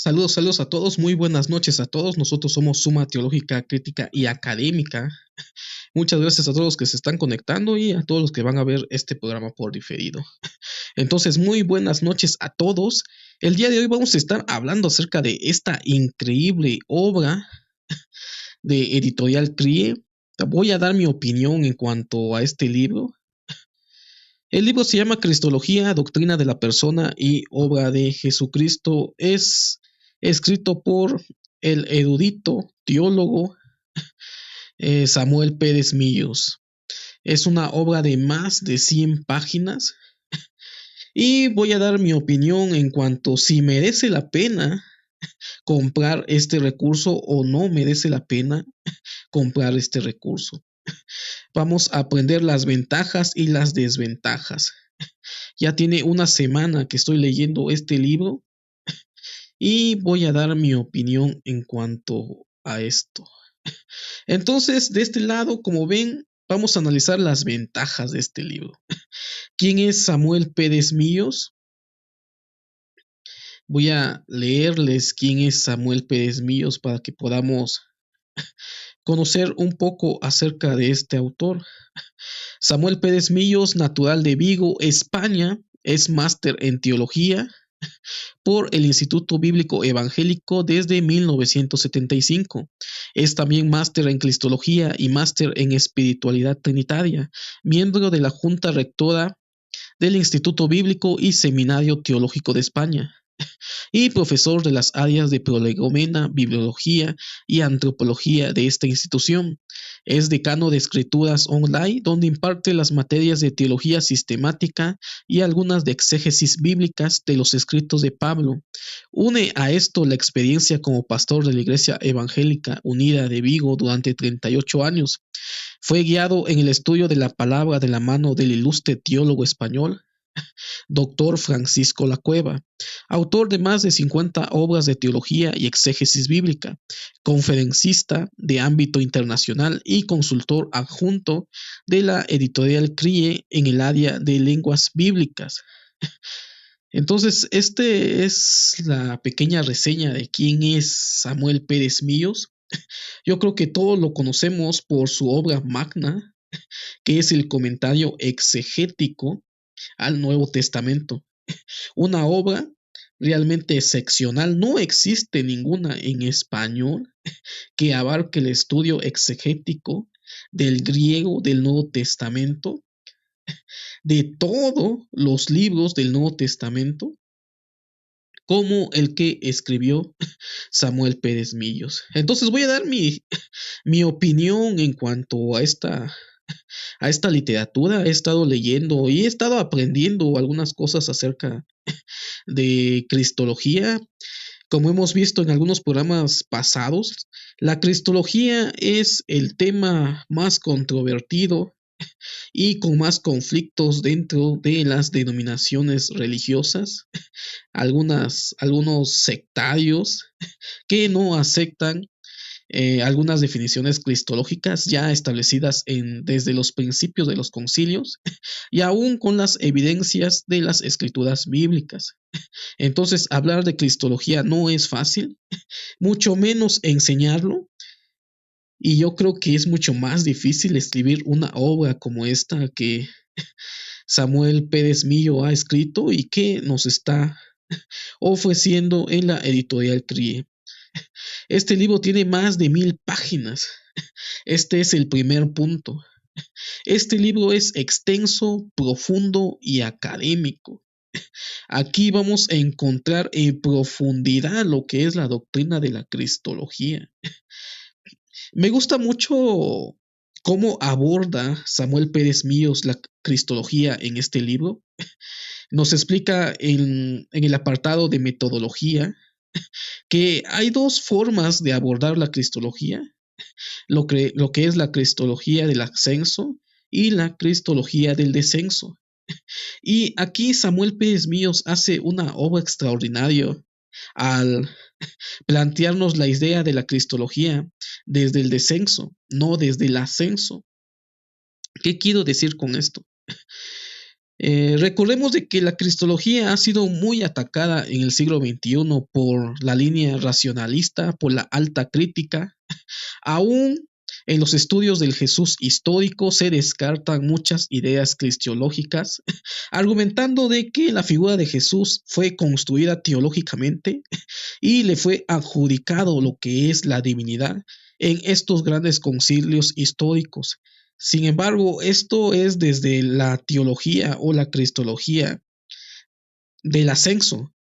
Saludos, saludos a todos, muy buenas noches a todos. Nosotros somos Suma Teológica, Crítica y Académica. Muchas gracias a todos los que se están conectando y a todos los que van a ver este programa por diferido. Entonces, muy buenas noches a todos. El día de hoy vamos a estar hablando acerca de esta increíble obra de Editorial CRIE. Voy a dar mi opinión en cuanto a este libro. El libro se llama Cristología, Doctrina de la Persona y Obra de Jesucristo. Es escrito por el erudito teólogo Samuel Pérez Millos. Es una obra de más de 100 páginas y voy a dar mi opinión en cuanto si merece la pena comprar este recurso o no merece la pena comprar este recurso. Vamos a aprender las ventajas y las desventajas. Ya tiene una semana que estoy leyendo este libro y voy a dar mi opinión en cuanto a esto. Entonces, de este lado, como ven, vamos a analizar las ventajas de este libro. ¿Quién es Samuel Pérez Millos? Voy a leerles quién es Samuel Pérez Millos para que podamos conocer un poco acerca de este autor. Samuel Pérez Millos, natural de Vigo, España, es máster en teología por el Instituto Bíblico Evangélico desde 1975. Es también máster en Cristología y máster en Espiritualidad Trinitaria, miembro de la Junta Rectora del Instituto Bíblico y Seminario Teológico de España, y profesor de las áreas de prolegomena, bibliología y antropología de esta institución. Es decano de Escrituras Online, donde imparte las materias de teología sistemática y algunas de exégesis bíblicas de los escritos de Pablo. Une a esto la experiencia como pastor de la Iglesia Evangélica Unida de Vigo durante 38 años. Fue guiado en el estudio de la palabra de la mano del ilustre teólogo español Dr. Francisco Lacueva, autor de más de 50 obras de teología y exégesis bíblica, conferencista de ámbito internacional y consultor adjunto de la editorial CRIE en el área de lenguas bíblicas. Entonces, este es la pequeña reseña de quién es Samuel Pérez Millos. Yo creo que todos lo conocemos por su obra magna, que es el comentario exegético al Nuevo Testamento. Una obra realmente excepcional. No existe ninguna en español que abarque el estudio exegético del griego del Nuevo Testamento, de todos los libros del Nuevo Testamento, como el que escribió Samuel Pérez Millos. Entonces voy a dar mi opinión en cuanto a esta literatura. He estado leyendo y he estado aprendiendo algunas cosas acerca de cristología. Como hemos visto en algunos programas pasados, la cristología es el tema más controvertido y con más conflictos dentro de las denominaciones religiosas. Algunos sectarios que no aceptan algunas definiciones cristológicas ya establecidas desde los principios de los concilios y aún con las evidencias de las escrituras bíblicas. Entonces, hablar de cristología no es fácil, mucho menos enseñarlo, y yo creo que es mucho más difícil escribir una obra como esta que Samuel Pérez Millo ha escrito y que nos está ofreciendo en la editorial CRIE. Este libro tiene más de 1000 páginas. Este es el primer punto. Este libro es extenso, profundo y académico. Aquí vamos a encontrar en profundidad lo que es la doctrina de la cristología. Me gusta mucho cómo aborda Samuel Pérez Millos la cristología en este libro. Nos explica en el apartado de metodología que hay dos formas de abordar la cristología, lo que es la cristología del ascenso y la cristología del descenso. Y aquí Samuel Pérez Millos hace una obra extraordinaria al plantearnos la idea de la cristología desde el descenso, no desde el ascenso. ¿Qué quiero decir con esto? Recordemos de que la cristología ha sido muy atacada en el siglo XXI por la línea racionalista, por la alta crítica. Aún en los estudios del Jesús histórico se descartan muchas ideas cristiológicas, argumentando de que la figura de Jesús fue construida teológicamente y le fue adjudicado lo que es la divinidad en estos grandes concilios históricos. Sin embargo, esto es desde la teología o la cristología del ascenso,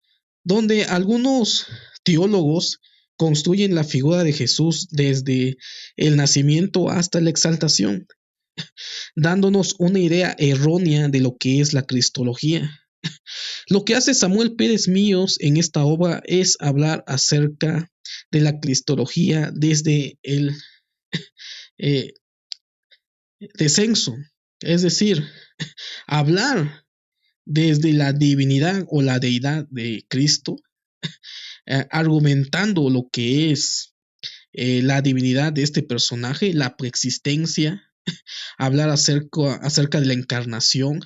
donde algunos teólogos construyen la figura de Jesús desde el nacimiento hasta la exaltación, dándonos una idea errónea de lo que es la cristología. Lo que hace Samuel Pérez Míos en esta obra es hablar acerca de la cristología desde el eh, descenso, es decir, hablar desde la divinidad o la deidad de Cristo, argumentando lo que es la divinidad de este personaje, la preexistencia, hablar acerca de la encarnación,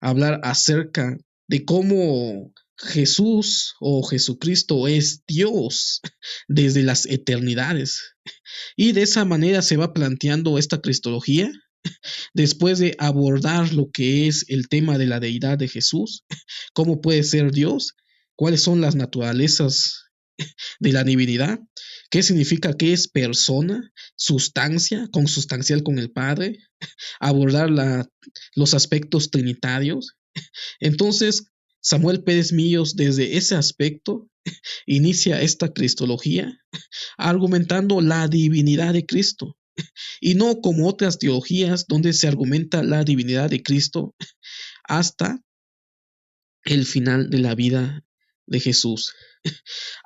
hablar acerca de cómo Jesús o Jesucristo es Dios desde las eternidades. Y de esa manera se va planteando esta cristología después de abordar lo que es el tema de la deidad de Jesús, cómo puede ser Dios, cuáles son las naturalezas de la divinidad, qué significa que es persona, sustancia, consustancial con el Padre, abordar los aspectos trinitarios. Entonces, Samuel Pérez Millos, desde ese aspecto, inicia esta cristología argumentando la divinidad de Cristo y no como otras teologías donde se argumenta la divinidad de Cristo hasta el final de la vida de Jesús.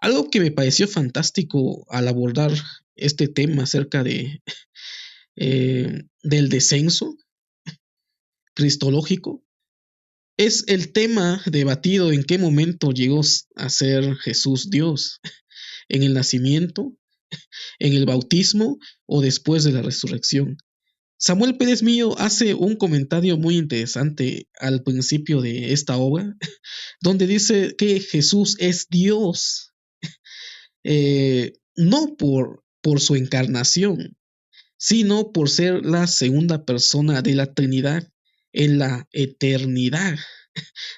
Algo que me pareció fantástico al abordar este tema acerca del descenso cristológico es el tema debatido en qué momento llegó a ser Jesús Dios, en el nacimiento, en el bautismo o después de la resurrección. Samuel Pérez Millo hace un comentario muy interesante al principio de esta obra, donde dice que Jesús es Dios, no por su encarnación, sino por ser la segunda persona de la Trinidad en la eternidad.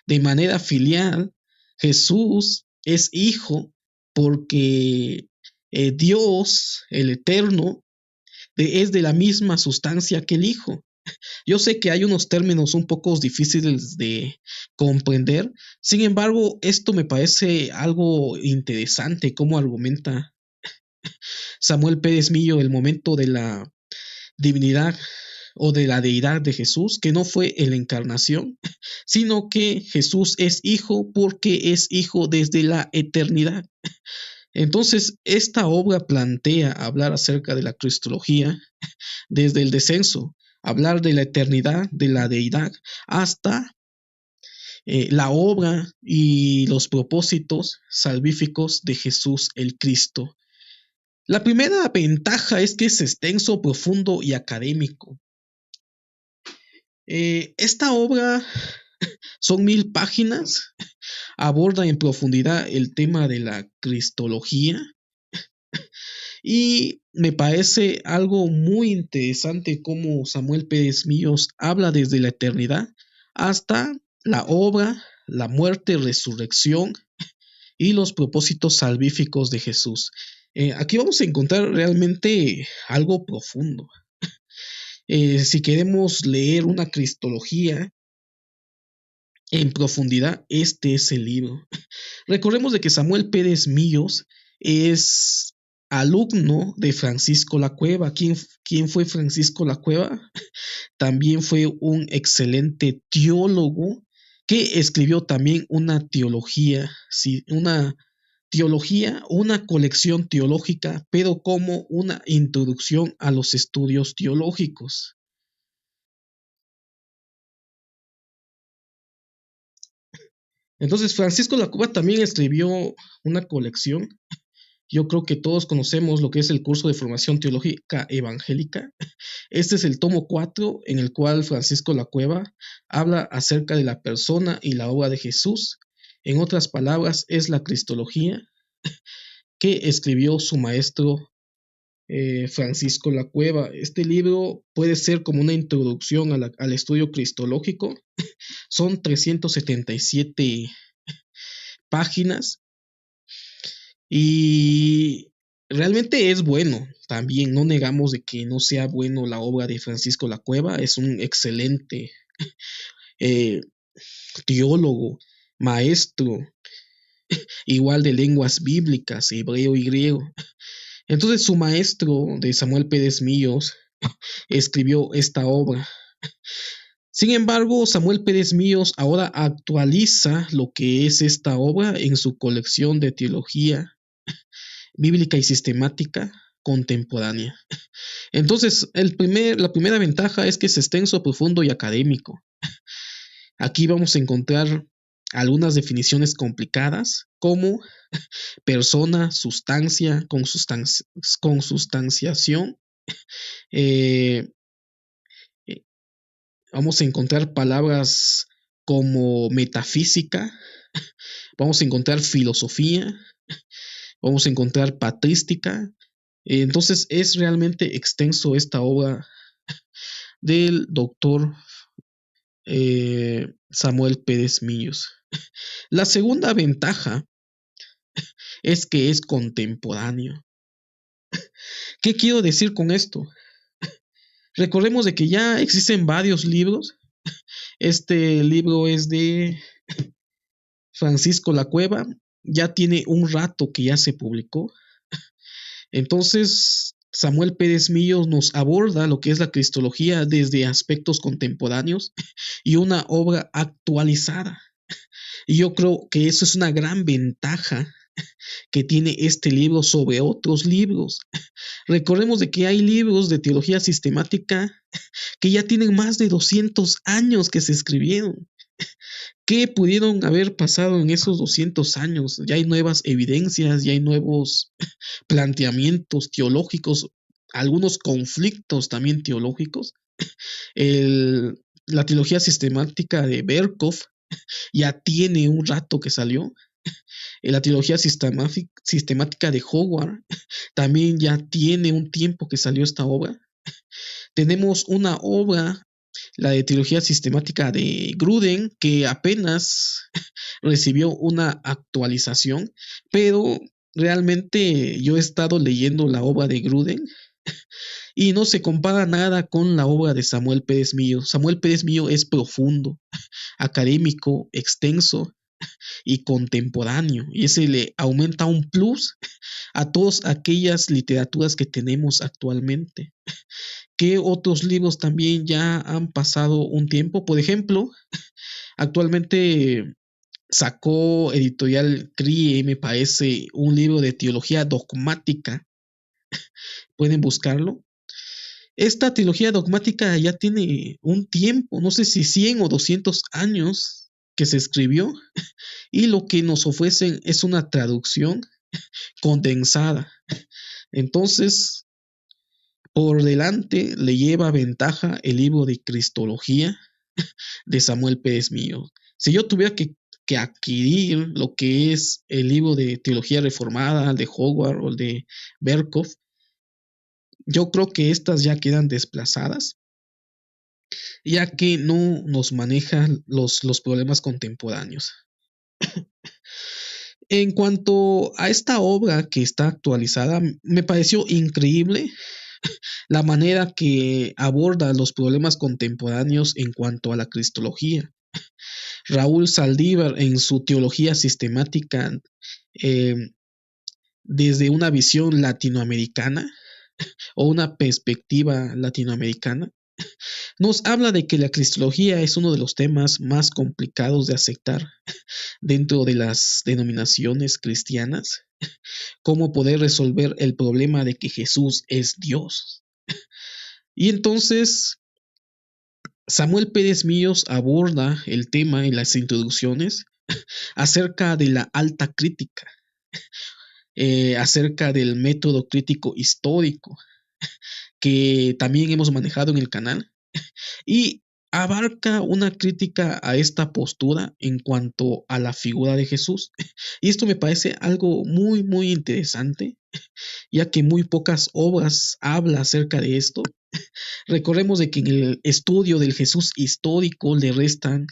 De manera filial, Jesús es hijo porque Dios, el Eterno, es de la misma sustancia que el Hijo. Yo sé que hay unos términos un poco difíciles de comprender, sin embargo, esto me parece algo interesante, cómo argumenta Samuel Pérez Millo el momento de la divinidad o de la deidad de Jesús, que no fue en la encarnación, sino que Jesús es hijo porque es hijo desde la eternidad. Entonces, esta obra plantea hablar acerca de la cristología desde el descenso, hablar de la eternidad, de la deidad, hasta la obra y los propósitos salvíficos de Jesús el Cristo. La primera ventaja es que es extenso, profundo y académico. Esta obra son 1000 páginas, aborda en profundidad el tema de la cristología y me parece algo muy interesante cómo Samuel Pérez Millos habla desde la eternidad hasta la obra, la muerte, resurrección y los propósitos salvíficos de Jesús. Aquí vamos a encontrar realmente algo profundo. Si queremos leer una cristología en profundidad, este es el libro. Recordemos de que Samuel Pérez Millos es alumno de Francisco La Cueva. ¿Quién fue Francisco La Cueva? También fue un excelente teólogo que escribió también una teología, sí, una colección teológica, pero como una introducción a los estudios teológicos. Entonces, Francisco La Cueva también escribió una colección Yo creo que todos conocemos lo que es el curso de formación teológica evangélica. Este es el tomo 4 en el cual Francisco Lacueva habla acerca de la persona y la obra de Jesús. En otras palabras, es la cristología que escribió su maestro Francisco Lacueva. Este libro puede ser como una introducción al estudio cristológico. Son 377 páginas y realmente es bueno. También no negamos de que no sea bueno la obra de Francisco Lacueva. Es un excelente eh, teólogo, maestro, igual de lenguas bíblicas, hebreo y griego. Entonces su maestro de Samuel Pérez Millos escribió esta obra. Sin embargo, Samuel Pérez Millos ahora actualiza lo que es esta obra en su colección de teología bíblica y sistemática contemporánea. Entonces, la primera ventaja es que es extenso, profundo y académico. Aquí vamos a encontrar algunas definiciones complicadas como persona, sustancia, consustanciación. Eh, eh, Vamos a encontrar palabras como metafísica, vamos a encontrar filosofía, vamos a encontrar patrística. Entonces es realmente extenso esta obra del doctor Samuel Pérez Millos. La segunda ventaja es que es contemporáneo. ¿Qué quiero decir con esto? Recordemos de que ya existen varios libros. Este libro es de Francisco Lacueva. Ya tiene un rato que ya se publicó. Entonces, Samuel Pérez Millos nos aborda lo que es la cristología desde aspectos contemporáneos y una obra actualizada. Y yo creo que eso es una gran ventaja que tiene este libro sobre otros libros. Recordemos de que hay libros de teología sistemática que ya tienen más de 200 años que se escribieron. ¿Qué pudieron haber pasado en esos 200 años? Ya hay nuevas evidencias, ya hay nuevos planteamientos teológicos, algunos conflictos también teológicos. La teología sistemática de Berkov ya tiene un rato que salió. La teología sistemática de Howard también ya tiene un tiempo que salió esta obra. Tenemos una obra, la de teología sistemática de Gruden, que apenas recibió una actualización, pero realmente yo he estado leyendo la obra de Gruden y no se compara nada con la obra de Samuel Pérez Millo. Samuel Pérez Millo es profundo, académico, extenso y contemporáneo, y ese le aumenta un plus a todas aquellas literaturas que tenemos actualmente. ¿Qué otros libros también ya han pasado un tiempo? Por ejemplo, actualmente sacó Editorial CRIE, me parece, un libro de teología dogmática. Pueden buscarlo. Esta teología dogmática ya tiene un tiempo, no sé si 100 o 200 años que se escribió, y lo que nos ofrecen es una traducción condensada. Entonces, por delante le lleva ventaja el libro de Cristología de Samuel Pérez Millo. Si yo tuviera que adquirir lo que es el libro de Teología Reformada, el de Howard o el de Berkov, yo creo que estas ya quedan desplazadas, ya que no nos manejan los problemas contemporáneos. En cuanto a esta obra que está actualizada, me pareció increíble la manera que aborda los problemas contemporáneos en cuanto a la cristología. Raúl Saldívar en su teología sistemática eh, desde una visión latinoamericana o una perspectiva latinoamericana, nos habla de que la cristología es uno de los temas más complicados de aceptar dentro de las denominaciones cristianas, cómo poder resolver el problema de que Jesús es Dios. Y entonces Samuel Pérez Millos aborda el tema en las introducciones acerca de la alta crítica. acerca del método crítico histórico que también hemos manejado en el canal y abarca una crítica a esta postura en cuanto a la figura de Jesús. Y esto me parece algo muy, muy interesante, ya que muy pocas obras habla acerca de esto. Recordemos de que en el estudio del Jesús histórico le restan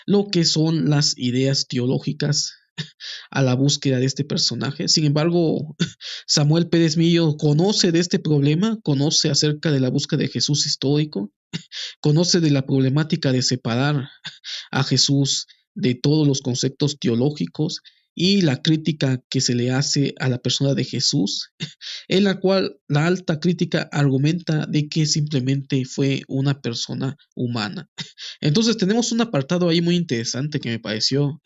lo que son las ideas teológicas a la búsqueda de este personaje. Sin embargo, Samuel Pérez Millo conoce de este problema, conoce acerca de la búsqueda de Jesús histórico, conoce de la problemática de separar a Jesús de todos los conceptos teológicos y la crítica que se le hace a la persona de Jesús, en la cual la alta crítica argumenta de que simplemente fue una persona humana. Entonces tenemos un apartado ahí muy interesante que me pareció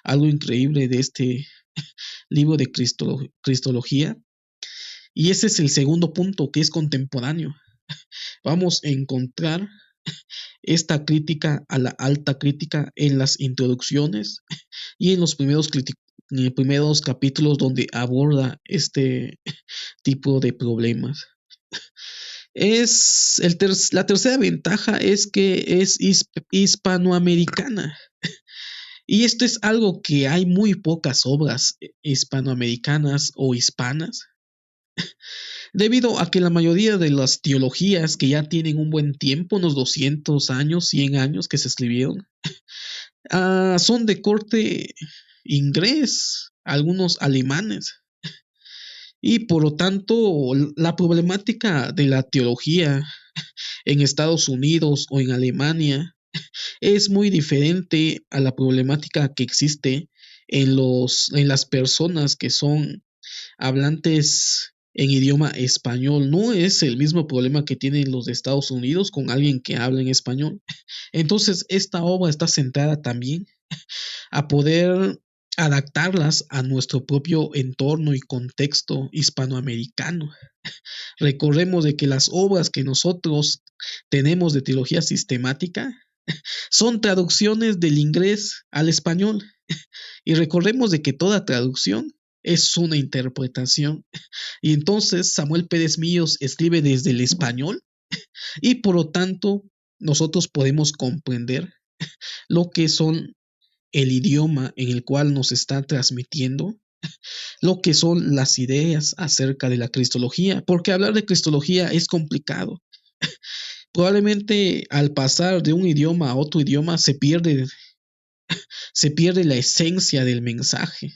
algo increíble de este libro de Cristología. Y ese es el segundo punto, que es contemporáneo. Vamos a encontrar esta crítica a la alta crítica en las introducciones y en los primeros capítulos donde aborda este tipo de problemas. La tercera ventaja es que es hispanoamericana. Y esto es algo que hay muy pocas obras hispanoamericanas o hispanas, debido a que la mayoría de las teologías que ya tienen un buen tiempo, unos 200 años, 100 años que se escribieron, son de corte inglés, algunos alemanes. Y por lo tanto, la problemática de la teología en Estados Unidos o en Alemania es muy diferente a la problemática que existe en las personas que son hablantes en idioma español. No es el mismo problema que tienen los de Estados Unidos con alguien que habla en español. Entonces, esta obra está centrada también a poder adaptarlas a nuestro propio entorno y contexto hispanoamericano. Recordemos de que las obras que nosotros tenemos de teología sistemática son traducciones del inglés al español. Y recordemos de que toda traducción es una interpretación. Y entonces Samuel Pérez Millos escribe desde el español y por lo tanto nosotros podemos comprender lo que son el idioma en el cual nos está transmitiendo, lo que son las ideas acerca de la cristología, porque hablar de cristología es complicado. Probablemente al pasar de un idioma a otro idioma se pierde la esencia del mensaje.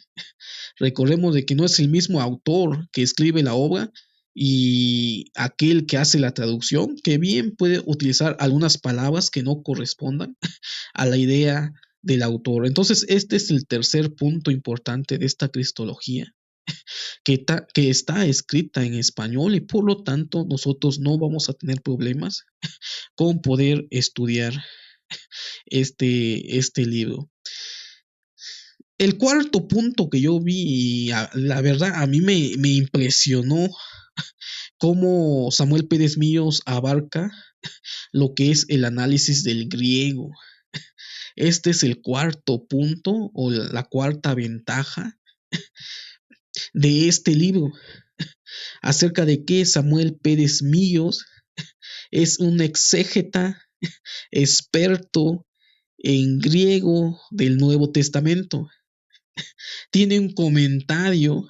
Recordemos de que no es el mismo autor que escribe la obra y aquel que hace la traducción, que bien puede utilizar algunas palabras que no correspondan a la idea del autor. Entonces, este es el tercer punto importante de esta cristología, que está escrita en español y por lo tanto nosotros no vamos a tener problemas con poder estudiar este libro. El cuarto punto que yo vi, y la verdad a mí me impresionó cómo Samuel Pérez Millos abarca lo que es el análisis del griego. Este es el cuarto punto o la cuarta ventaja de este libro, acerca de que Samuel Pérez Millos es un exégeta experto en griego del Nuevo Testamento. Tiene un comentario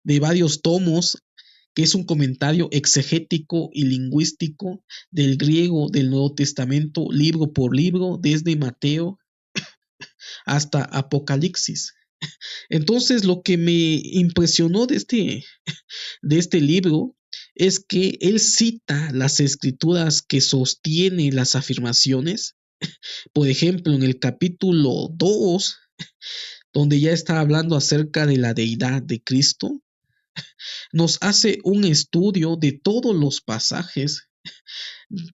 de varios tomos, que es un comentario exegético y lingüístico del griego del Nuevo Testamento, libro por libro, desde Mateo hasta Apocalipsis. Entonces, lo que me impresionó de este libro es que él cita las escrituras que sostienen las afirmaciones. Por ejemplo, en el capítulo 2, donde ya está hablando acerca de la deidad de Cristo, nos hace un estudio de todos los pasajes,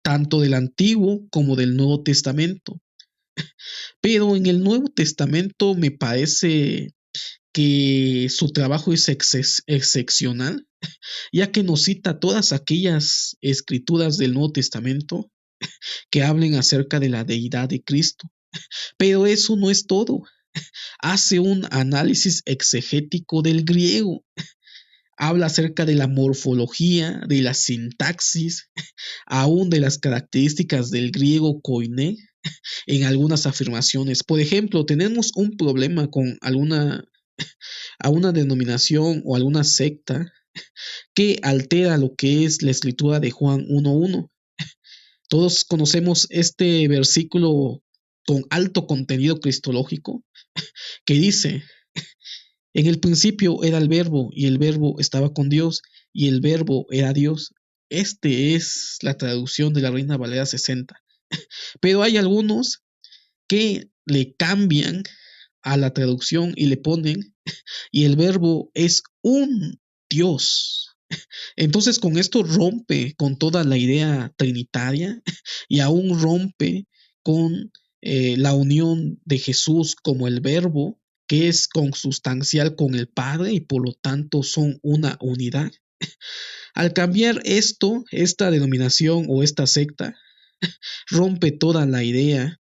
tanto del Antiguo como del Nuevo Testamento. Pero en el Nuevo Testamento me parece que su trabajo es excepcional, ya que nos cita todas aquellas escrituras del Nuevo Testamento que hablen acerca de la deidad de Cristo. Pero eso no es todo. hace un análisis exegético del griego. Habla acerca de la morfología, de la sintaxis, aún de las características del griego koiné en algunas afirmaciones. Por ejemplo, tenemos un problema con a una denominación o alguna secta que altera lo que es la escritura de Juan 1.1. Todos conocemos este versículo con alto contenido cristológico que dice: en el principio era el verbo y el verbo estaba con Dios y el verbo era Dios. Este es la traducción de la Reina Valera 60. Pero hay algunos que le cambian a la traducción y le ponen y el verbo es un Dios. Entonces con esto rompe con toda la idea trinitaria y aún rompe con la unión de Jesús como el verbo, que es consustancial con el Padre y por lo tanto son una unidad. Al cambiar esto, esta denominación o esta secta rompe toda la idea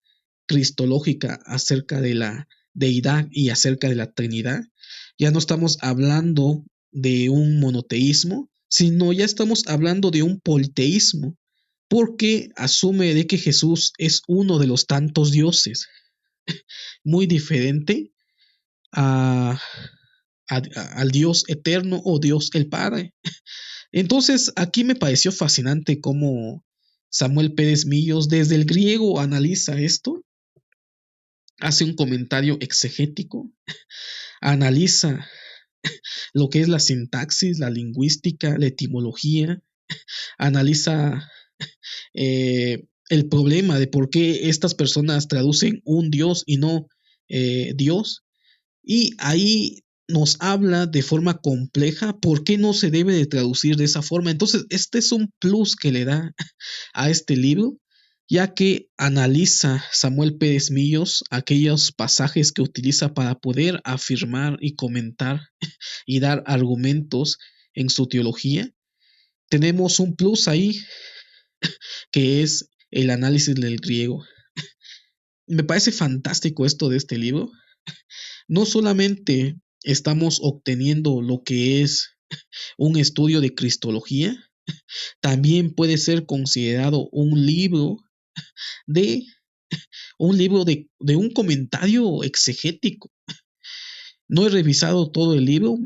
cristológica acerca de la deidad y acerca de la Trinidad. Ya no estamos hablando de un monoteísmo, sino ya estamos hablando de un politeísmo, porque asume de que Jesús es uno de los tantos dioses, muy diferente a, al Dios eterno o Dios el Padre. Entonces, aquí me pareció fascinante cómo Samuel Pérez Millos desde el griego analiza esto, hace un comentario exegético, analiza lo que es la sintaxis, la lingüística, la etimología, analiza el problema de por qué estas personas traducen un Dios y no Dios. Y ahí nos habla de forma compleja por qué no se debe de traducir de esa forma. Entonces, este es un plus que le da a este libro, ya que analiza Samuel Pérez Millos aquellos pasajes que utiliza para poder afirmar y comentar y dar argumentos en su teología. Tenemos un plus ahí que es el análisis del griego. Me parece fantástico esto de este libro. No solamente estamos obteniendo lo que es un estudio de cristología, también puede ser considerado de un libro de un comentario exegético. No he revisado todo el libro,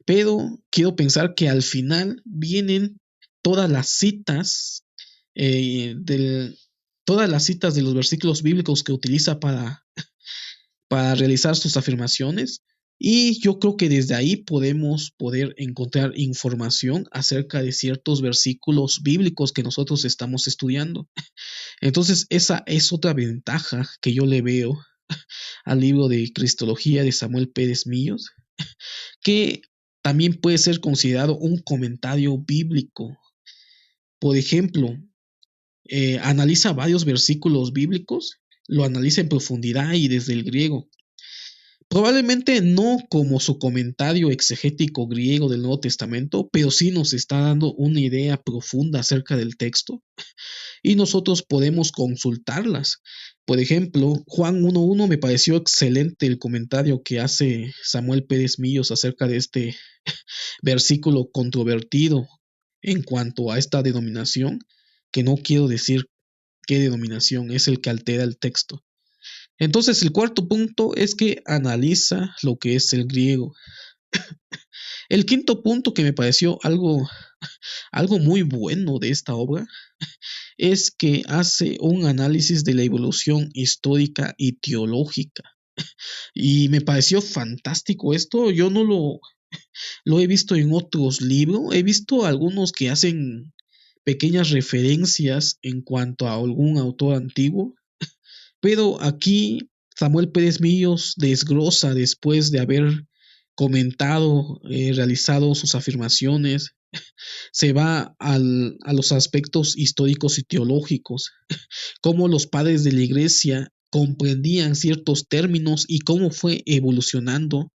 pero quiero pensar que al final vienen todas las citas todas las citas de los versículos bíblicos que utiliza para realizar sus afirmaciones, y yo creo que desde ahí podemos poder encontrar información acerca de ciertos versículos bíblicos que nosotros estamos estudiando. Entonces esa es otra ventaja que yo le veo al libro de Cristología de Samuel Pérez Millos, que también puede ser considerado un comentario bíblico. Por ejemplo, analiza varios versículos bíblicos, lo analiza en profundidad y desde el griego. Probablemente no como su comentario exegético griego del Nuevo Testamento, pero sí nos está dando una idea profunda acerca del texto y nosotros podemos consultarlas. Por ejemplo, Juan 1.1 me pareció excelente el comentario que hace Samuel Pérez Millos acerca de este versículo controvertido en cuanto a esta denominación, que no quiero decir qué denominación es el que altera el texto. Entonces, el cuarto punto es que analiza lo que es el griego. El quinto punto que me pareció algo muy bueno de esta obra es que hace un análisis de la evolución histórica y teológica. Y me pareció fantástico esto. Yo no lo he visto en otros libros. He visto algunos que hacen pequeñas referencias en cuanto a algún autor antiguo, pero aquí Samuel Pérez Millos desglosa después de haber comentado, realizado sus afirmaciones, se va a los aspectos históricos y teológicos, cómo los padres de la iglesia comprendían ciertos términos y cómo fue evolucionando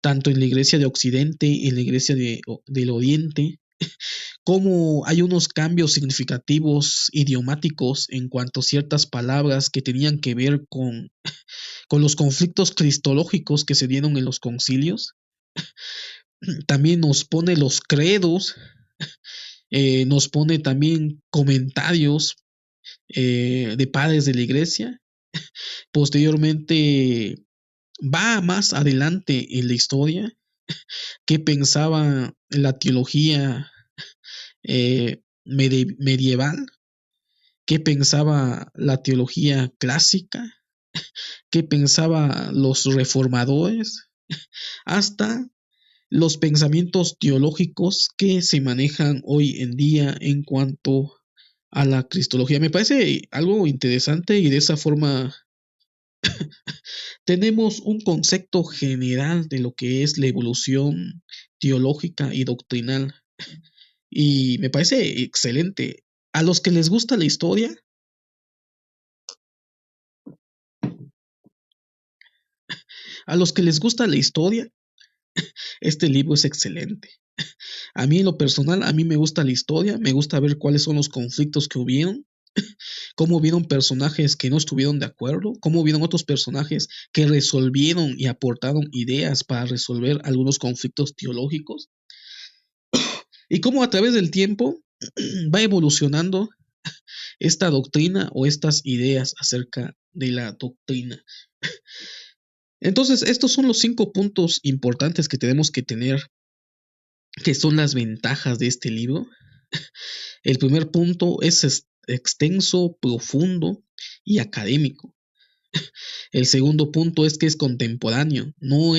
tanto en la iglesia de Occidente y en la iglesia del Oriente, cómo hay unos cambios significativos idiomáticos en cuanto a ciertas palabras que tenían que ver con los conflictos cristológicos que se dieron en los concilios. También nos pone los credos, nos pone también comentarios de padres de la iglesia. Posteriormente va más adelante en la historia, qué pensaba la teología medieval, qué pensaba la teología clásica, qué pensaba los reformadores, hasta los pensamientos teológicos que se manejan hoy en día en cuanto a la cristología. Me parece algo interesante y de esa forma tenemos un concepto general de lo que es la evolución teológica y doctrinal. Y me parece excelente. A los que les gusta la historia, a los que les gusta la historia, este libro es excelente. A mí en lo personal, a mí me gusta la historia, me gusta ver cuáles son los conflictos que hubieron, cómo vieron personajes que no estuvieron de acuerdo, cómo vieron otros personajes que resolvieron y aportaron ideas para resolver algunos conflictos teológicos, y cómo a través del tiempo va evolucionando esta doctrina o estas ideas acerca de la doctrina. Entonces, estos son los 5 puntos importantes que tenemos que tener, que son las ventajas de este libro. El primer punto es extenso, profundo y académico. El segundo punto es que es contemporáneo, no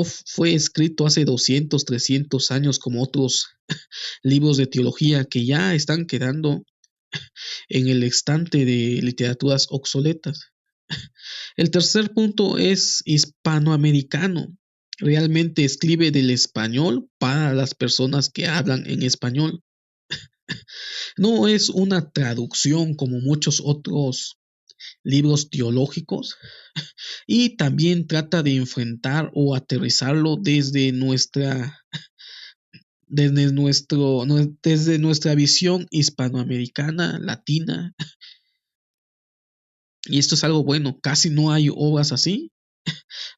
fue escrito hace 200, 300 años como otros libros de teología que ya están quedando en el estante de literaturas obsoletas. El tercer punto es hispanoamericano. Realmente escribe del español para las personas que hablan en español. No es una traducción como muchos otros libros teológicos, y también trata de enfrentar o aterrizarlo desde nuestra visión hispanoamericana, latina, y esto es algo bueno. Casi no hay obras así.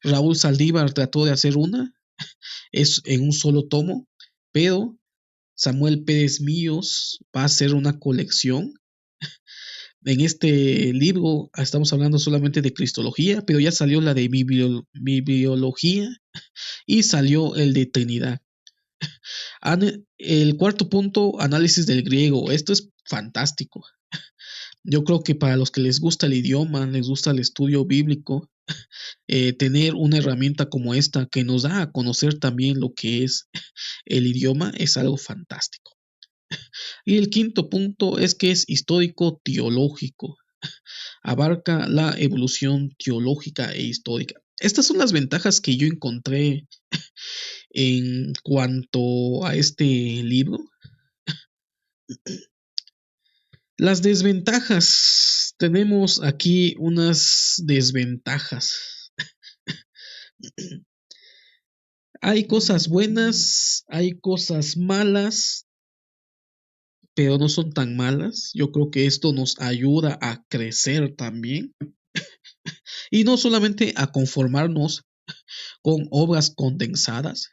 Raúl Saldívar trató de hacer una, es en un solo tomo, pero Samuel Pérez Míos va a hacer una colección. En este libro estamos hablando solamente de cristología, pero ya salió la de bibliología y salió el de Trinidad. El cuarto punto, análisis del griego. Esto es fantástico. Yo creo que para los que les gusta el idioma, les gusta el estudio bíblico, tener una herramienta como esta que nos da a conocer también lo que es el idioma es algo fantástico. Y el quinto punto es que es histórico teológico. Abarca la evolución teológica e histórica. Estas son las ventajas que yo encontré en cuanto a este libro. Las desventajas. Tenemos aquí unas desventajas. Hay cosas buenas, hay cosas malas, pero no son tan malas. Yo creo que esto nos ayuda a crecer también. Y no solamente a conformarnos con obras condensadas,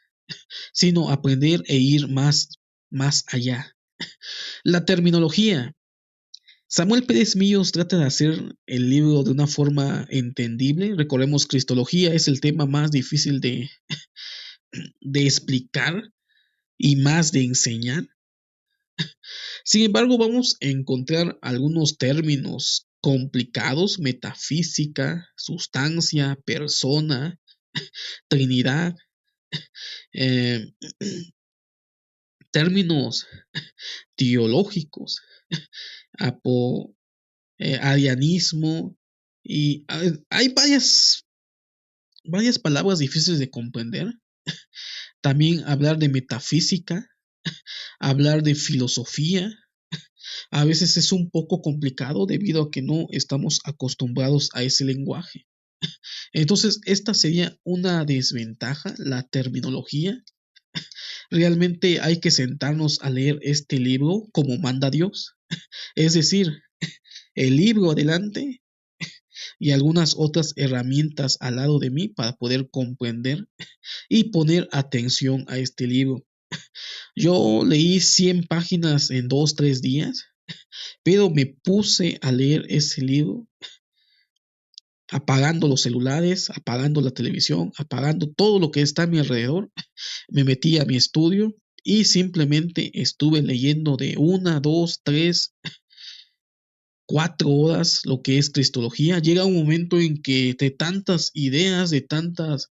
sino aprender e ir más allá. La terminología. Samuel Pérez Míos trata de hacer el libro de una forma entendible. Recordemos, cristología es el tema más difícil de explicar y más de enseñar. Sin embargo, vamos a encontrar algunos términos complicados: metafísica, sustancia, persona, Trinidad, eh, términos teológicos, apo, arianismo, y hay varias palabras difíciles de comprender. También hablar de metafísica, hablar de filosofía, a veces es un poco complicado debido a que no estamos acostumbrados a ese lenguaje. Entonces, esta sería una desventaja, la terminología. Realmente hay que sentarnos a leer este libro como manda Dios. Es decir, el libro adelante y algunas otras herramientas al lado de mí para poder comprender y poner atención a este libro. Yo leí 100 páginas en 2, 3 días, pero me puse a leer ese libro apagando los celulares, apagando la televisión, apagando todo lo que está a mi alrededor. Me metí a mi estudio y simplemente estuve leyendo de 1, 2, 3, 4 horas lo que es Cristología. Llega un momento en que de tantas ideas, de tantas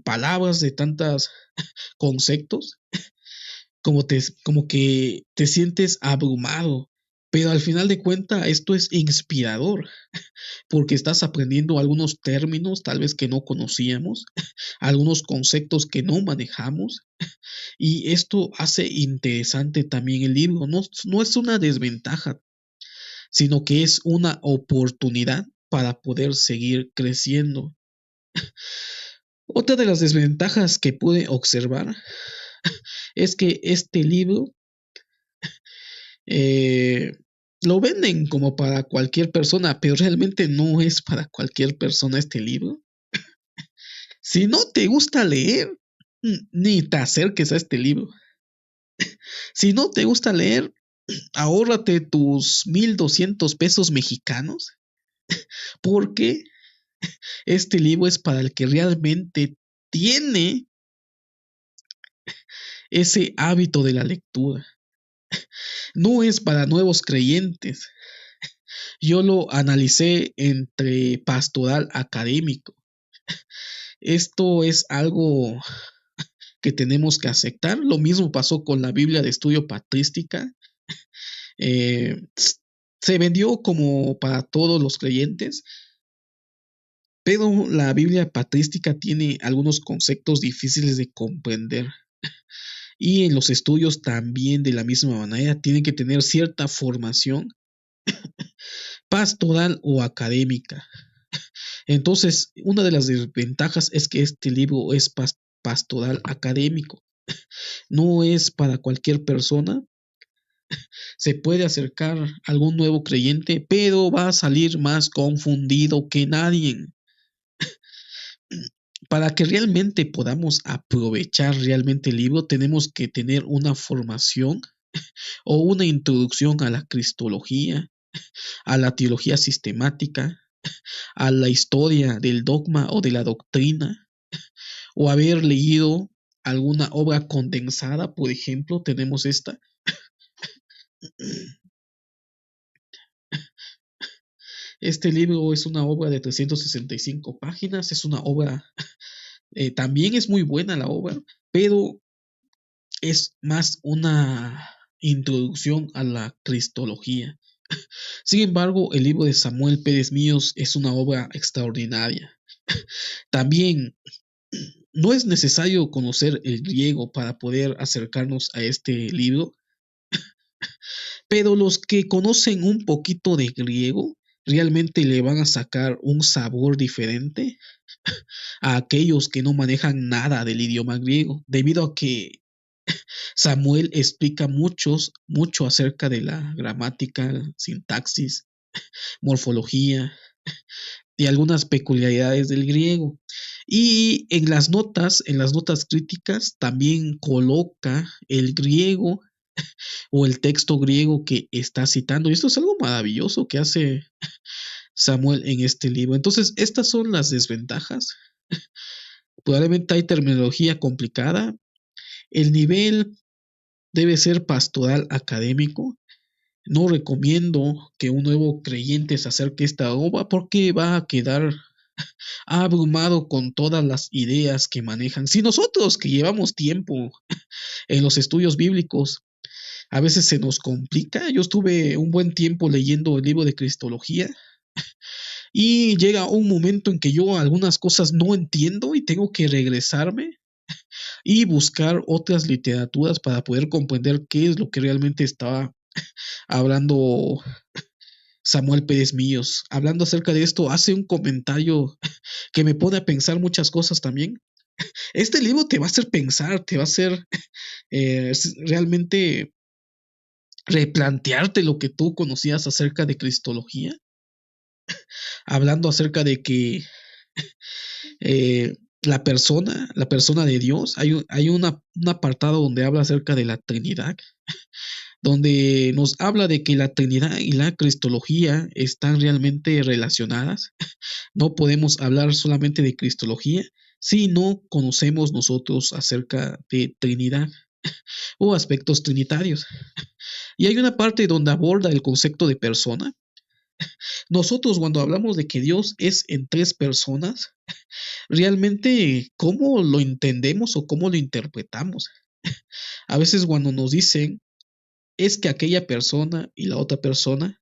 palabras, de tantos conceptos, como que te sientes abrumado. Pero al final de cuentas, esto es inspirador, porque estás aprendiendo algunos términos tal vez que no conocíamos, algunos conceptos que no manejamos, y esto hace interesante también el libro. No, no es una desventaja, sino que es una oportunidad para poder seguir creciendo. Otra de las desventajas que pude observar es que este libro eh, lo venden como para cualquier persona, pero realmente no es para cualquier persona este libro. Si no te gusta leer, ni te acerques a este libro. Si no te gusta leer, ahórrate tus 1,200 pesos mexicanos, porque este libro es para el que realmente tiene ese hábito de la lectura. No es para nuevos creyentes. Yo lo analicé entre pastoral académico. Esto es algo que tenemos que aceptar. Lo mismo pasó con la Biblia de estudio patrística. Eh, Se vendió como para todos los creyentes, pero la Biblia patrística tiene algunos conceptos difíciles de comprender. Y en los estudios también de la misma manera tienen que tener cierta formación pastoral o académica. Entonces, una de las desventajas es que este libro es pastoral académico. No es para cualquier persona. Se puede acercar a algún nuevo creyente, pero va a salir más confundido que nadie. Para que realmente podamos aprovechar realmente el libro, tenemos que tener una formación o una introducción a la cristología, a la teología sistemática, a la historia del dogma o de la doctrina, o haber leído alguna obra condensada. Por ejemplo, tenemos esta. Este libro es una obra de 365 páginas, es una obra, también es muy buena la obra, pero es más una introducción a la cristología. Sin embargo, el libro de Samuel Pérez Míos es una obra extraordinaria. También no es necesario conocer el griego para poder acercarnos a este libro, pero los que conocen un poquito de griego realmente le van a sacar un sabor diferente a aquellos que no manejan nada del idioma griego, debido a que Samuel explica mucho acerca de la gramática, sintaxis, morfología y algunas peculiaridades del griego. Y en las notas críticas, también coloca el griego o el texto griego que está citando. Y esto es algo maravilloso que hace Samuel en este libro. Entonces, estas son las desventajas. Probablemente hay terminología complicada. El nivel debe ser pastoral académico. No recomiendo que un nuevo creyente se acerque a esta obra porque va a quedar abrumado con todas las ideas que manejan. Si nosotros que llevamos tiempo en los estudios bíblicos, a veces se nos complica. Yo estuve un buen tiempo leyendo el libro de Cristología y llega un momento en que yo algunas cosas no entiendo y tengo que regresarme y buscar otras literaturas para poder comprender qué es lo que realmente estaba hablando Samuel Pérez Míos. Hablando acerca de esto, hace un comentario que me pone a pensar muchas cosas también. Este libro te va a hacer pensar, te va a hacer realmente replantearte lo que tú conocías acerca de Cristología, hablando acerca de que la persona de Dios, hay un apartado donde habla acerca de la Trinidad, donde nos habla de que la Trinidad y la Cristología están realmente relacionadas. No podemos hablar solamente de Cristología si no conocemos nosotros acerca de Trinidad o aspectos trinitarios. Y hay una parte donde aborda el concepto de persona. Nosotros cuando hablamos de que Dios es en tres personas, realmente cómo lo entendemos o cómo lo interpretamos. A veces cuando nos dicen es que aquella persona y la otra persona,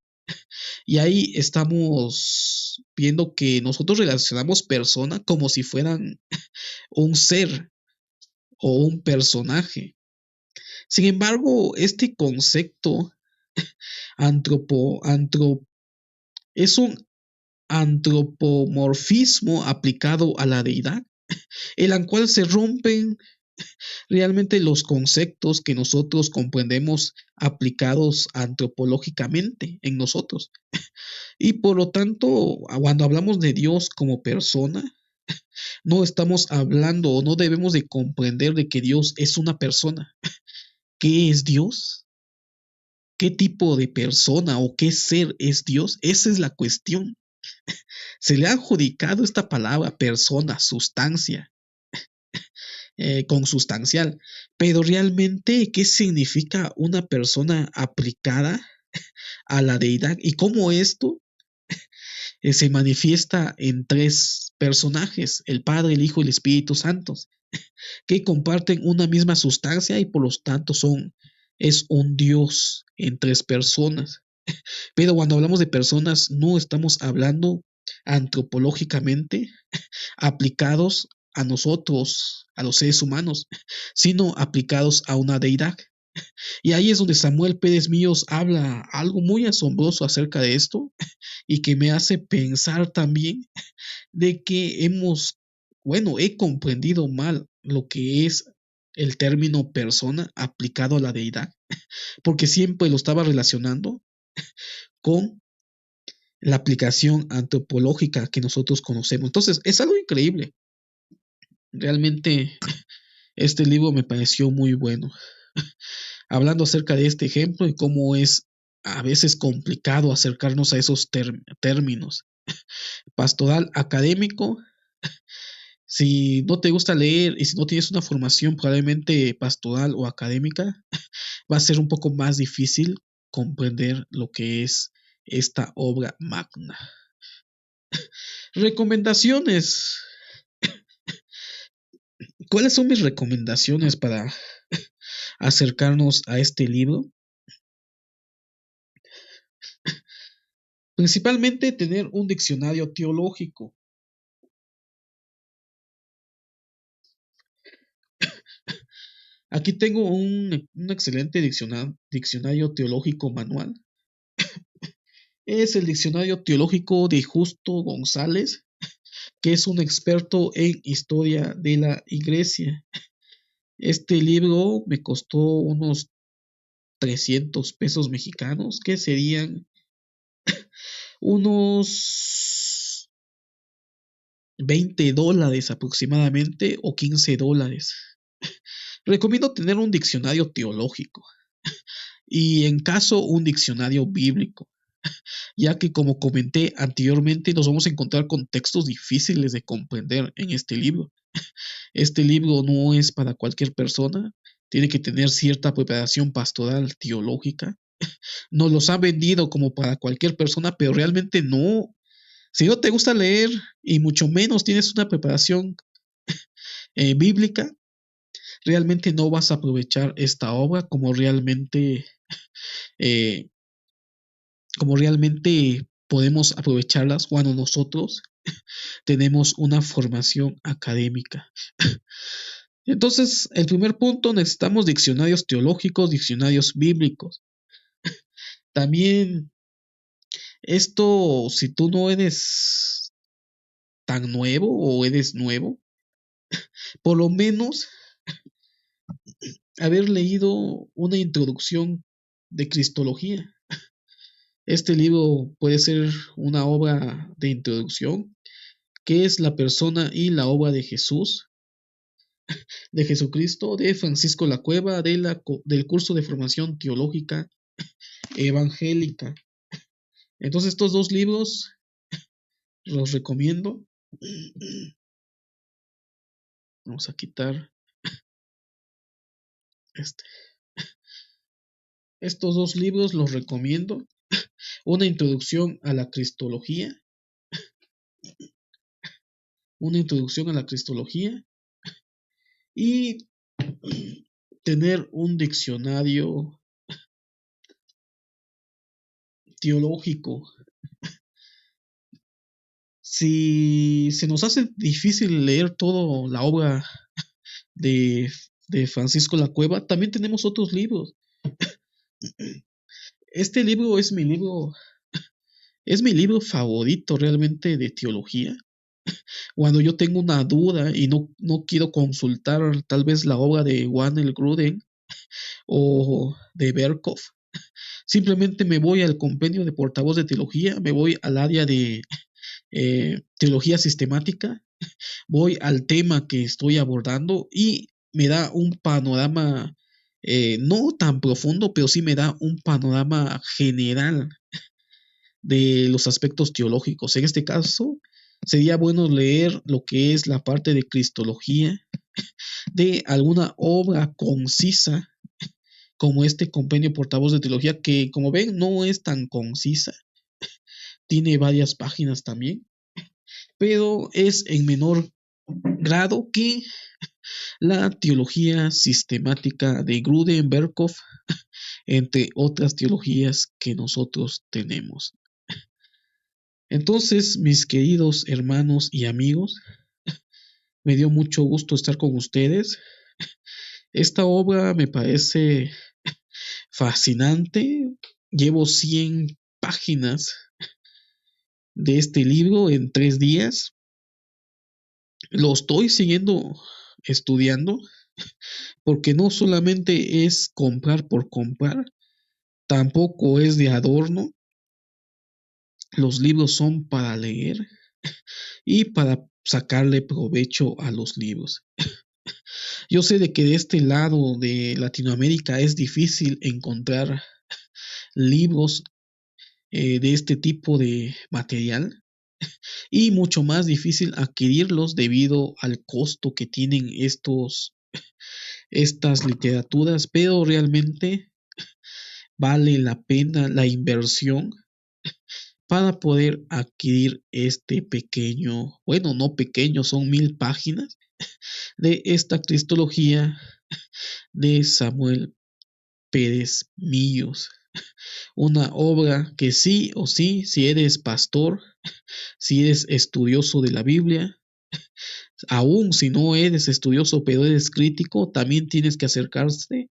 y ahí estamos viendo que nosotros relacionamos persona como si fueran un ser o un personaje. Sin embargo, este concepto antropo, antro, es un antropomorfismo aplicado a la deidad, en la cual se rompen realmente los conceptos que nosotros comprendemos aplicados antropológicamente en nosotros. Y por lo tanto, cuando hablamos de Dios como persona, no estamos hablando o no debemos de comprender de que Dios es una persona. ¿Qué es Dios? ¿Qué tipo de persona o qué ser es Dios? Esa es la cuestión. Se le ha adjudicado esta palabra persona, sustancia, consustancial, pero realmente, ¿qué significa una persona aplicada a la deidad y cómo esto se manifiesta en tres personajes, el Padre, el Hijo y el Espíritu Santo, que comparten una misma sustancia y por lo tanto es un Dios en tres personas? Pero cuando hablamos de personas, no estamos hablando antropológicamente aplicados a nosotros, a los seres humanos, sino aplicados a una deidad. Y ahí es donde Samuel Pérez Míos habla algo muy asombroso acerca de esto y que me hace pensar también de que he comprendido mal lo que es el término persona aplicado a la deidad, porque siempre lo estaba relacionando con la aplicación antropológica que nosotros conocemos. Entonces, es algo increíble. Realmente este libro me pareció muy bueno. Hablando acerca de este ejemplo y cómo es a veces complicado acercarnos a esos términos. Pastoral académico, si no te gusta leer y si no tienes una formación probablemente pastoral o académica, va a ser un poco más difícil comprender lo que es esta obra magna. Recomendaciones. ¿Cuáles son mis recomendaciones para acercarnos a este libro? Principalmente tener un diccionario teológico. Aquí tengo un excelente diccionario teológico manual. Es el diccionario teológico de Justo González, que es un experto en historia de la iglesia. Este libro me costó unos 300 pesos mexicanos, que serían unos $20 aproximadamente o $15. Recomiendo tener un diccionario teológico y en caso un diccionario bíblico, ya que como comenté anteriormente nos vamos a encontrar con textos difíciles de comprender en este libro. Este libro no es para cualquier persona, tiene que tener cierta preparación pastoral teológica. Nos los han vendido como para cualquier persona, pero realmente no. Si no te gusta leer y mucho menos tienes una preparación bíblica, realmente no vas a aprovechar esta obra eh, como realmente podemos aprovecharlas cuando nosotros tenemos una formación académica. Entonces, el primer punto, necesitamos diccionarios teológicos, diccionarios bíblicos. También esto, si tú no eres tan nuevo o eres nuevo, por lo menos haber leído una introducción de Cristología. Este libro puede ser una obra de introducción, que es la persona y la obra de Jesús, de Jesucristo, de Francisco La Cueva, del curso de formación teológica evangélica. Entonces estos dos libros los recomiendo. Vamos a quitar este. Estos dos libros los recomiendo. Una introducción a la Cristología. Una introducción a la Cristología. Y tener un diccionario teológico. Si se nos hace difícil leer toda la obra de, de Francisco La Cueva, también tenemos otros libros. Este libro es mi libro favorito realmente de teología. Cuando yo tengo una duda y no quiero consultar tal vez la obra de Wannel Gruden o de Berkov, simplemente me voy al compendio de portavoz de teología, me voy al área de teología sistemática, voy al tema que estoy abordando y me da un panorama no tan profundo, pero sí me da un panorama general de los aspectos teológicos. En este caso, sería bueno leer lo que es la parte de Cristología, de alguna obra concisa, como este compendio portavoz de teología, que como ven no es tan concisa, tiene varias páginas también, pero es en menor grado que la teología sistemática de Gruden, Berkov, entre otras teologías que nosotros tenemos. Entonces, mis queridos hermanos y amigos, me dio mucho gusto estar con ustedes. Esta obra me parece fascinante. Llevo 100 páginas de este libro en 3 días. Lo estoy siguiendo estudiando porque no solamente es comprar por comprar, tampoco es de adorno. Los libros son para leer y para sacarle provecho a los libros. Yo sé de que de este lado de Latinoamérica es difícil encontrar libros de este tipo de material y mucho más difícil adquirirlos debido al costo que tienen estas literaturas, pero realmente vale la pena la inversión para poder adquirir este pequeño, bueno, no pequeño, son 1000 páginas de esta Cristología de Samuel Pérez Millos. Una obra que sí o sí, si eres pastor, si eres estudioso de la Biblia, aún si no eres estudioso pero eres crítico, también tienes que acercarte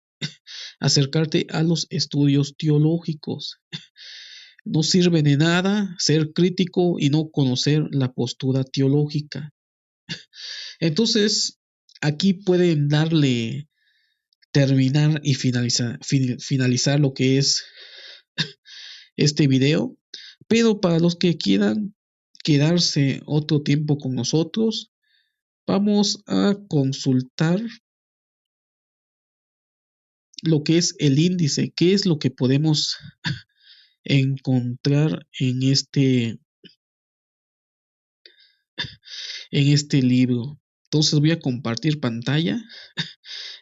a los estudios teológicos. No sirve de nada ser crítico y no conocer la postura teológica. Entonces, aquí pueden darle terminar y finalizar lo que es este video, pero para los que quieran quedarse otro tiempo con nosotros, vamos a consultar lo que es el índice, qué es lo que podemos encontrar en este libro. Entonces voy a compartir pantalla.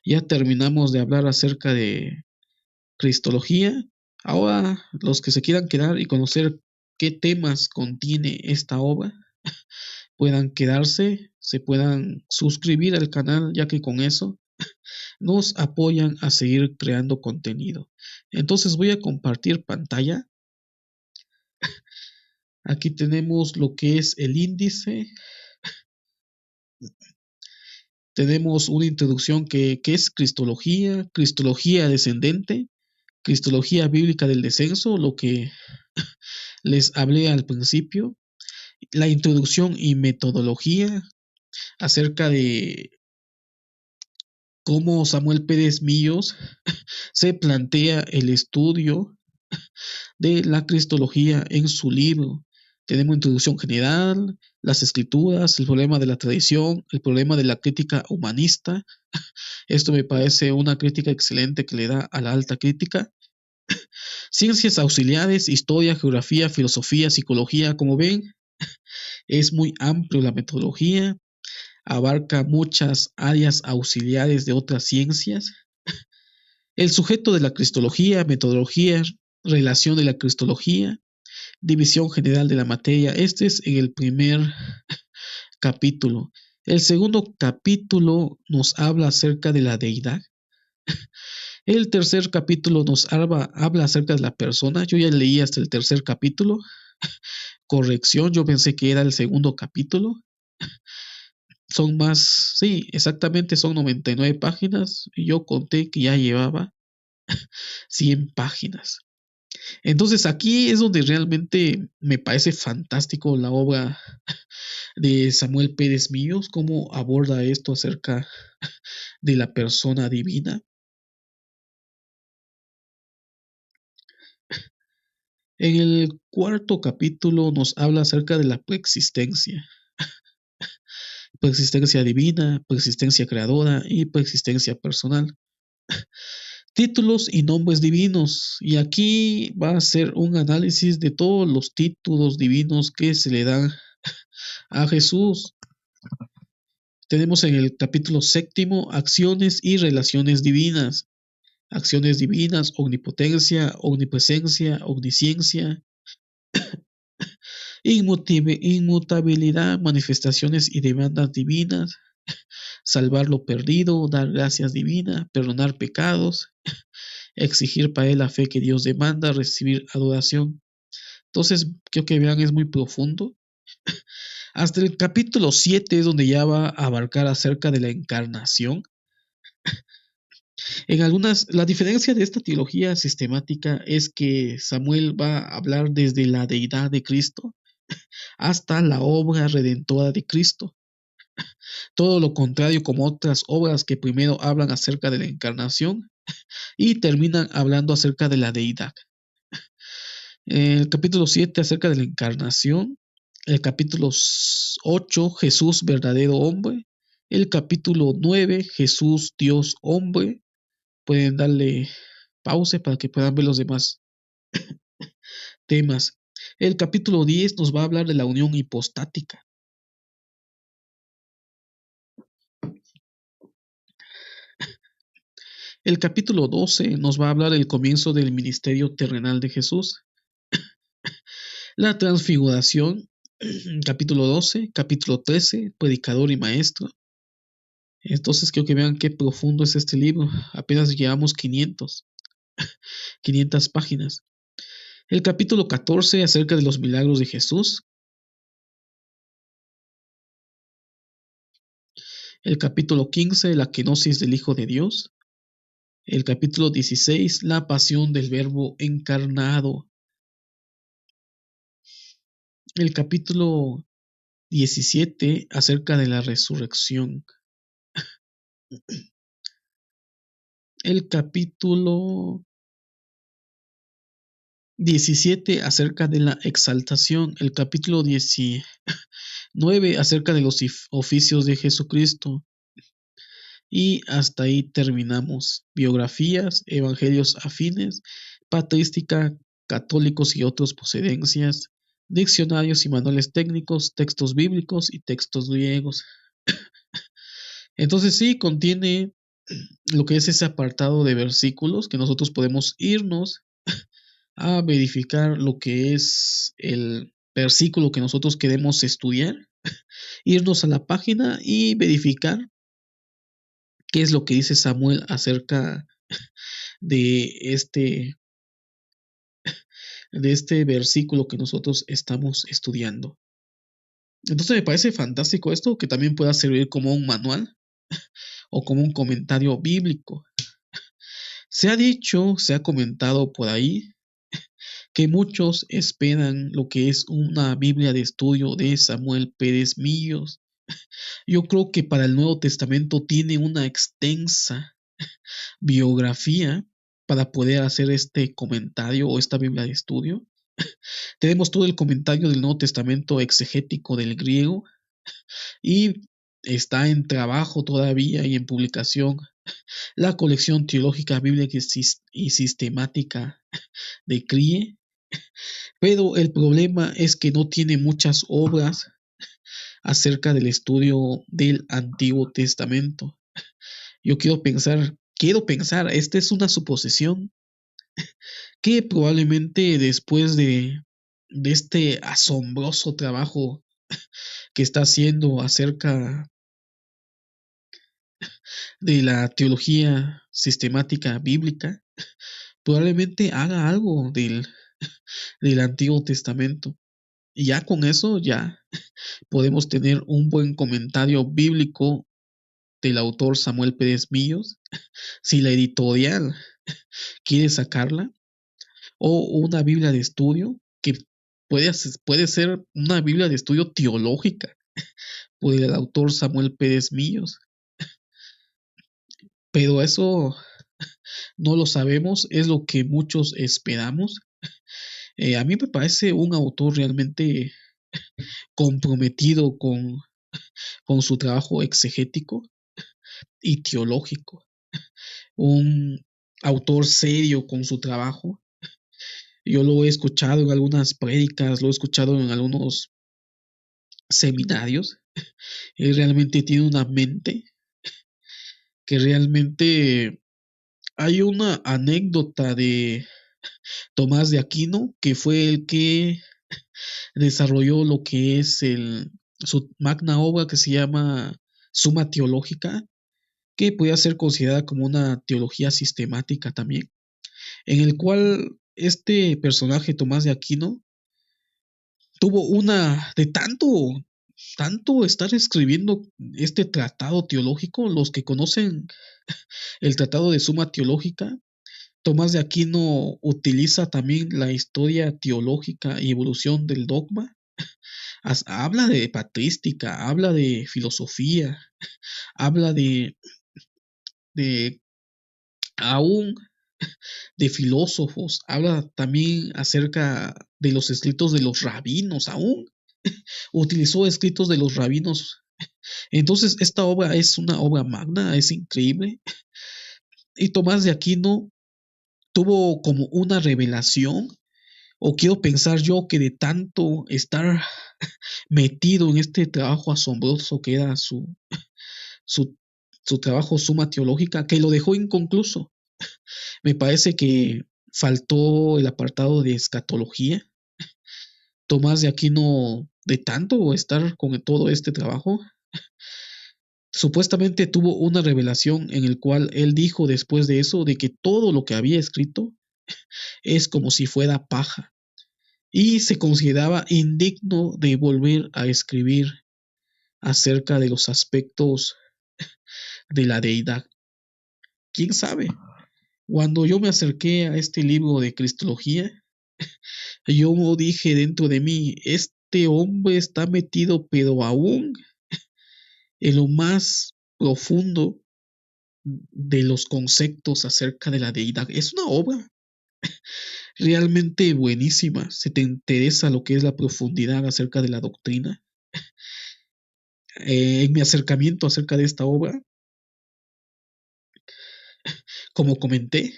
Ya terminamos de hablar acerca de Cristología. Ahora los que se quieran quedar y conocer qué temas contiene esta obra, puedan quedarse, se puedan suscribir al canal, ya que con eso nos apoyan a seguir creando contenido. Entonces voy a compartir pantalla. Aquí tenemos lo que es el índice. Tenemos una introducción que es Cristología, Cristología descendente, Cristología bíblica del descenso, lo que les hablé al principio, la introducción y metodología, acerca de cómo Samuel Pérez Millos se plantea el estudio de la cristología en su libro. Tenemos introducción general, las escrituras, el problema de la tradición, el problema de la crítica humanista. Esto me parece una crítica excelente que le da a la alta crítica. Ciencias auxiliares, historia, geografía, filosofía, psicología. Como ven, es muy amplio la metodología, abarca muchas áreas auxiliares de otras ciencias. El sujeto de la cristología, metodología, relación de la cristología, división general de la materia. Este es en el primer capítulo. El segundo capítulo nos habla acerca de la deidad. El tercer capítulo nos habla acerca de la persona. Yo ya leí hasta el tercer capítulo. Corrección, yo pensé que era el segundo capítulo. Son más, sí, exactamente son 99 páginas. Y yo conté que ya llevaba 100 páginas. Entonces aquí es donde realmente me parece fantástico la obra de Samuel Pérez Millos, cómo aborda esto acerca de la persona divina. En el cuarto capítulo nos habla acerca de la preexistencia. Preexistencia divina, preexistencia creadora y preexistencia personal. Títulos y nombres divinos. Y aquí va a ser un análisis de todos los títulos divinos que se le dan a Jesús. Tenemos en el capítulo séptimo acciones y relaciones divinas. Acciones divinas, omnipotencia, omnipresencia, omnisciencia, inmutabilidad, manifestaciones y demandas divinas, salvar lo perdido, dar gracias divinas, perdonar pecados, exigir para él la fe que Dios demanda, recibir adoración. Entonces, creo que vean, es muy profundo. Hasta el capítulo 7 es donde ya va a abarcar acerca de la encarnación. La diferencia de esta teología sistemática es que Samuel va a hablar desde la deidad de Cristo hasta la obra redentora de Cristo. Todo lo contrario como otras obras que primero hablan acerca de la encarnación y terminan hablando acerca de la deidad. El capítulo 7 acerca de la encarnación. El capítulo 8, Jesús verdadero hombre. El capítulo 9, Jesús Dios hombre. Pueden darle pause para que puedan ver los demás temas. El capítulo 10 nos va a hablar de la unión hipostática. El capítulo 12 nos va a hablar del comienzo del ministerio terrenal de Jesús. La transfiguración, capítulo 12, capítulo 13, predicador y maestro. Entonces quiero que vean qué profundo es este libro. Apenas llevamos 500 páginas. El capítulo 14 acerca de los milagros de Jesús. El capítulo 15, la kenosis del Hijo de Dios. El capítulo 16, la pasión del Verbo encarnado. El capítulo 17, acerca de la resurrección. El capítulo 17, acerca de la exaltación. El capítulo 19, acerca de los oficios de Jesucristo. Y hasta ahí terminamos. Biografías, evangelios afines, patrística, católicos y otras procedencias, diccionarios y manuales técnicos, textos bíblicos y textos griegos. Entonces sí, contiene lo que es ese apartado de versículos que nosotros podemos irnos a verificar lo que es el versículo que nosotros queremos estudiar, irnos a la página y verificar qué es lo que dice Samuel acerca de este versículo que nosotros estamos estudiando. Entonces me parece fantástico esto, que también pueda servir como un manual o como un comentario bíblico. Se ha dicho, se ha comentado por ahí que muchos esperan lo que es una Biblia de estudio de Samuel Pérez Millos, Yo creo que para el Nuevo Testamento tiene una extensa biografía para poder hacer este comentario o esta Biblia de estudio. Tenemos todo el comentario del Nuevo Testamento exegético del griego y está en trabajo todavía y en publicación la colección teológica bíblica y sistemática de CRIE, pero el problema es que no tiene muchas obras acerca del estudio del Antiguo Testamento. Yo quiero pensar, esta es una suposición, que probablemente después de este asombroso trabajo que está haciendo acerca de la teología sistemática bíblica, probablemente haga algo del Antiguo Testamento. Y ya con eso ya podemos tener un buen comentario bíblico del autor Samuel Pérez Millos, si la editorial quiere sacarla, o una Biblia de estudio que puede ser una Biblia de estudio teológica por el autor Samuel Pérez Millos. Pero eso no lo sabemos, es lo que muchos esperamos. A mí me parece un autor realmente comprometido con su trabajo exegético y teológico. Un autor serio con su trabajo. Yo lo he escuchado en algunas prédicas, lo he escuchado en algunos seminarios. Él realmente tiene una mente que realmente hay una anécdota de Tomás de Aquino, que fue el que desarrolló lo que es su magna obra que se llama Suma Teológica, que puede ser considerada como una teología sistemática también, en el cual este personaje Tomás de Aquino tuvo de tanto estar escribiendo este tratado teológico. Los que conocen el tratado de Suma Teológica, Tomás de Aquino utiliza también la historia teológica y evolución del dogma. Habla de patrística, habla de filosofía, habla de aún de filósofos, habla también acerca de los escritos de los rabinos, aún utilizó escritos de los rabinos. Entonces, esta obra es una obra magna, es increíble. Y Tomás de Aquino tuvo como una revelación, o quiero pensar yo que de tanto estar metido en este trabajo asombroso que era su, su trabajo Suma Teológica, que lo dejó inconcluso. Me parece que faltó el apartado de escatología. Tomás de Aquino, de tanto estar con todo este trabajo, supuestamente tuvo una revelación en el cual él dijo después de eso de que todo lo que había escrito es como si fuera paja y se consideraba indigno de volver a escribir acerca de los aspectos de la deidad. ¿Quién sabe? Cuando yo me acerqué a este libro de Cristología, yo dije dentro de mí, este hombre está metido, pero aún en lo más profundo de los conceptos acerca de la deidad. Es una obra realmente buenísima. Si te interesa lo que es la profundidad acerca de la doctrina, en mi acercamiento acerca de esta obra, como comenté,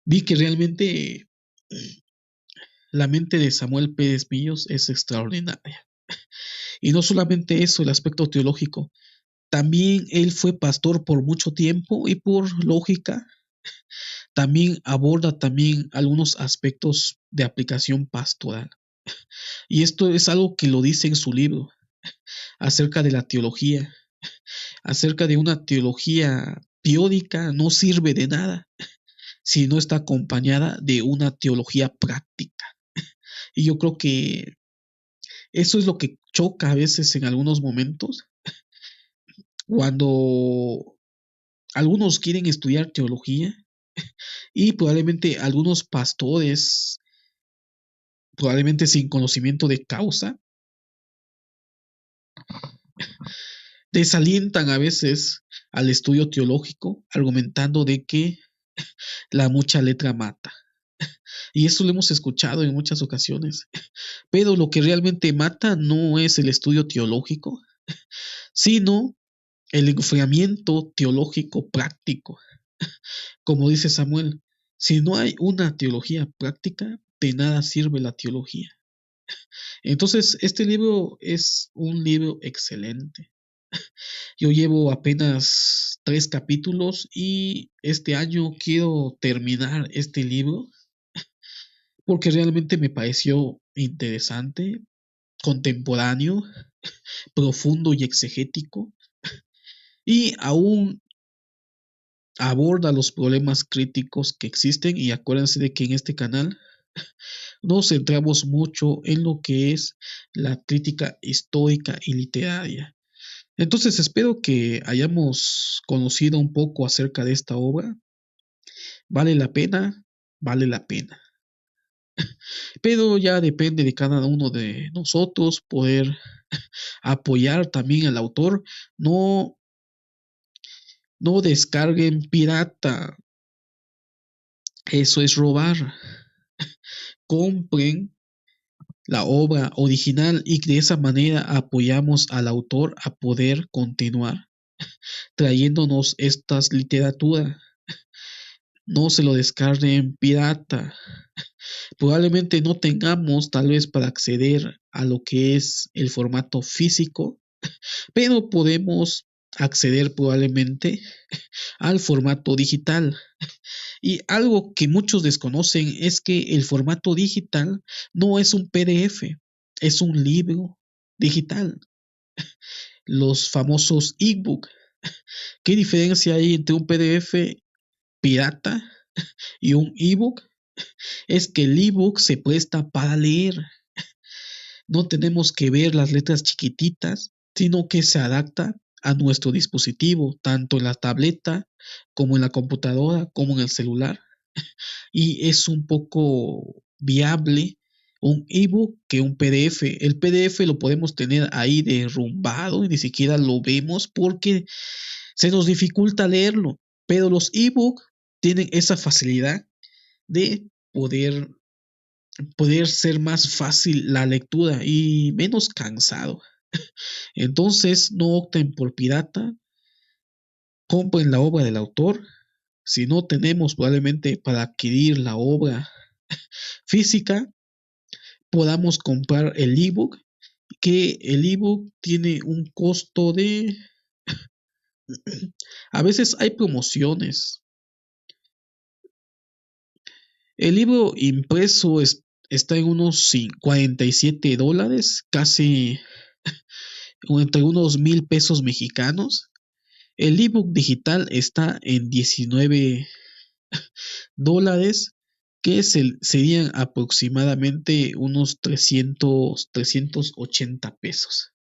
vi que realmente la mente de Samuel Pérez Millos es extraordinaria. Y no solamente eso, el aspecto teológico. También él fue pastor por mucho tiempo y por lógica también aborda también algunos aspectos de aplicación pastoral. Y esto es algo que lo dice en su libro acerca de la teología, acerca de una teología teórica no sirve de nada si no está acompañada de una teología práctica. Y yo creo que eso es lo que choca a veces en algunos momentos cuando algunos quieren estudiar teología y probablemente algunos pastores, probablemente sin conocimiento de causa, Desalientan a veces al estudio teológico, argumentando de que la mucha letra mata. Y eso lo hemos escuchado en muchas ocasiones. Pero lo que realmente mata no es el estudio teológico, sino el enfriamiento teológico práctico. Como dice Samuel, si no hay una teología práctica, de nada sirve la teología. Entonces, este libro es un libro excelente. Yo llevo apenas 3 capítulos y este año quiero terminar este libro porque realmente me pareció interesante, contemporáneo, profundo y exegético, y aún aborda los problemas críticos que existen. Y acuérdense de que en este canal nos centramos mucho en lo que es la crítica histórica y literaria. Entonces espero que hayamos conocido un poco acerca de esta obra. Vale la pena, vale la pena. Pero ya depende de cada uno de nosotros poder apoyar también al autor. No, no descarguen pirata. Eso es robar. Compren la obra original y de esa manera apoyamos al autor a poder continuar trayéndonos estas literaturas. No se lo descarguen pirata. Probablemente no tengamos tal vez para acceder a lo que es el formato físico, pero podemos acceder probablemente al formato digital. Y algo que muchos desconocen es que el formato digital no es un PDF, es un libro digital, los famosos ebook. ¿Qué diferencia hay entre un PDF pirata y un ebook? Es que el ebook se presta para leer. No tenemos que ver las letras chiquititas, sino que se adapta a nuestro dispositivo, tanto en la tableta como en la computadora, como en el celular. Y es un poco viable un ebook que un PDF. El PDF lo podemos tener ahí derrumbado y ni siquiera lo vemos porque se nos dificulta leerlo. Pero los ebooks tienen esa facilidad de poder ser más fácil la lectura y menos cansado. Entonces, no opten por pirata, compren la obra del autor. Si no tenemos probablemente para adquirir la obra física, podamos comprar el ebook, que el ebook tiene un costo de... A veces hay promociones. El libro impreso está en unos $47, casi entre unos 1,000 pesos mexicanos. El ebook digital está en $19, que serían aproximadamente unos 380 pesos.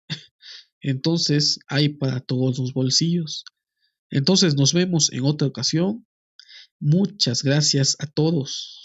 Entonces hay para todos los bolsillos. Entonces nos vemos en otra ocasión. Muchas gracias a todos.